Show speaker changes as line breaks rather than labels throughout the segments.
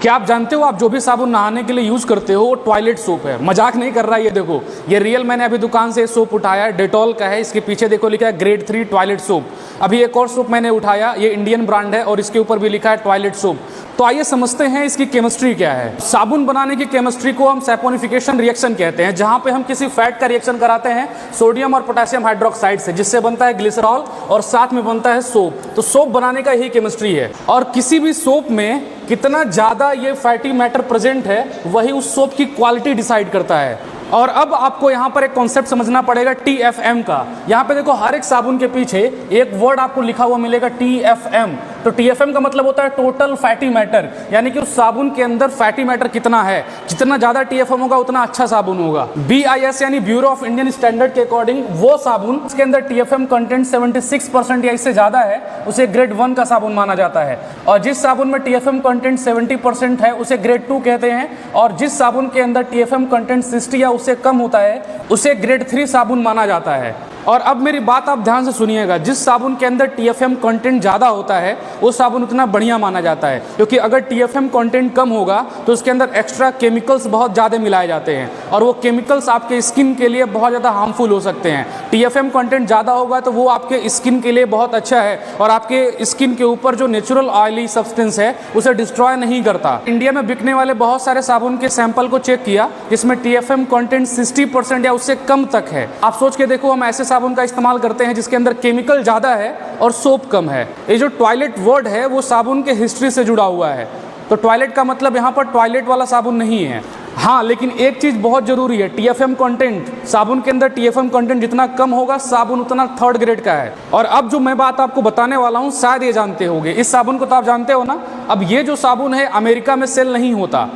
क्या आप जानते हो, आप जो भी साबुन नहाने के लिए यूज़ करते हो वो टॉयलेट सोप है। मजाक नहीं कर रहा है, ये देखो, ये रियल, मैंने अभी दुकान से सोप उठाया है, डेटॉल का है। इसके पीछे देखो लिखा है ग्रेड 3 टॉयलेट सोप। अभी एक और सोप मैंने उठाया, ये इंडियन ब्रांड है और इसके ऊपर भी लिखा है टॉयलेट सोप। तो आइए समझते हैं इसकी केमिस्ट्री क्या है। साबुन बनाने की केमिस्ट्री को हम सैपोनिफिकेशन रिएक्शन कहते हैं, जहां पे हम किसी फैट का रिएक्शन कराते हैं सोडियम और पोटेशियम हाइड्रोक्साइड से, जिससे बनता है ग्लिसरॉल और साथ में बनता है सोप। तो सोप बनाने का यही केमिस्ट्री है। और किसी भी सोप में कितना ज़्यादा ये फैटी मैटर प्रेजेंट है, वही उस सोप की क्वालिटी डिसाइड करता है। और अब आपको यहाँ पर एक कॉन्सेप्ट समझना पड़ेगा TFM का। यहाँ पे देखो, हर एक साबुन के पीछे एक वर्ड आपको लिखा हुआ मिलेगा TFM। तो TFM का मतलब होता है टोटल फैटी मैटर, यानी कि उस साबुन के अंदर फैटी मैटर कितना है। जितना ज़्यादा TFM होगा उतना अच्छा साबुन होगा। BIS यानी ब्यूरो ऑफ इंडियन स्टैंडर्ड के अकॉर्डिंग वो साबुन जिसके अंदर TFM कंटेंट 76% या इससे ज़्यादा है, उसे ग्रेड 1 का साबुन माना जाता है। और जिस साबुन में TFM कंटेंट 70% है उसे ग्रेड 2 कहते हैं। और जिस साबुन के अंदर TFM कंटेंट 60 या उससे कम होता है उसे ग्रेड 3 साबुन माना जाता है। और अब मेरी बात आप ध्यान से सुनिएगा, जिस साबुन के अंदर TFM कंटेंट ज़्यादा होता है वो साबुन उतना बढ़िया माना जाता है, क्योंकि अगर TFM कंटेंट कम होगा तो उसके अंदर एक्स्ट्रा केमिकल्स बहुत ज़्यादा मिलाए जाते हैं और वो केमिकल्स आपके स्किन के लिए बहुत ज़्यादा हार्मफुल हो सकते हैं। TFM कंटेंट ज़्यादा होगा तो वो आपके स्किन के लिए बहुत अच्छा है और आपके स्किन के ऊपर जो नेचुरल ऑयली सब्सटेंस है उसे डिस्ट्रॉय नहीं करता। इंडिया में बिकने वाले बहुत सारे साबुन के सैंपल को चेक किया जिसमें TFM कंटेंट 60% या उससे कम तक है। आप सोच के देखो, हम ऐसे साबुन का इस्तेमाल करते हैं जिसके अंदर केमिकल ज़्यादा है और सोप कम है। ये जो टॉयलेट वर्ड है वो साबुन के हिस्ट्री से जुड़ा हुआ है। तो टॉयलेट का मतलब यहाँ पर टॉयलेट वाला साबुन नहीं है। हाँ, लेकिन एक चीज़ बहुत ज़रूरी है, TFM कंटेंट, साबुन के अंदर TFM कंटेंट जितना कम होगा साबुन उतना थर्ड ग्रेड का है। और अब जो मैं बात आपको बताने वाला हूँ शायद ये जानते होंगे, इस साबुन को तो आप जानते हो ना। अब ये जो साबुन है अमेरिका में सेल नहीं होता,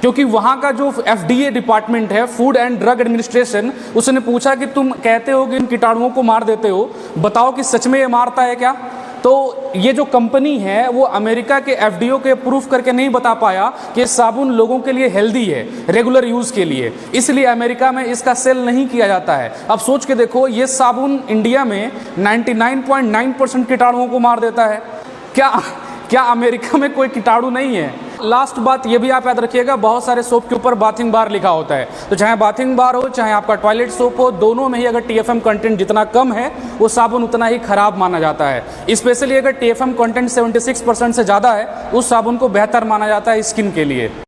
क्योंकि वहाँ का जो FDA डिपार्टमेंट है, फूड एंड ड्रग एडमिनिस्ट्रेशन, उसने पूछा कि तुम कहते हो कि इन कीटाणुओं को मार देते हो, बताओ कि सच में ये मारता है क्या। तो ये जो कंपनी है वो अमेरिका के FDO के प्रूफ करके नहीं बता पाया कि साबुन लोगों के लिए हेल्दी है रेगुलर यूज़ के लिए, इसलिए अमेरिका में इसका सेल नहीं किया जाता है। अब सोच के देखो, ये साबुन इंडिया में 99.9% कीटाणुओं को मार देता है। क्या अमेरिका में कोई कीटाणु नहीं है? लास्ट बात ये भी आप याद रखिएगा, बहुत सारे सोप के ऊपर बाथिंग बार लिखा होता है। तो चाहे बाथिंग बार हो चाहे आपका टॉयलेट सोप हो, दोनों में ही अगर TFM कंटेंट जितना कम है वो साबुन उतना ही खराब माना जाता है। स्पेशली अगर TFM कंटेंट 76% से ज़्यादा है उस साबुन को बेहतर माना जाता है स्किन के लिए।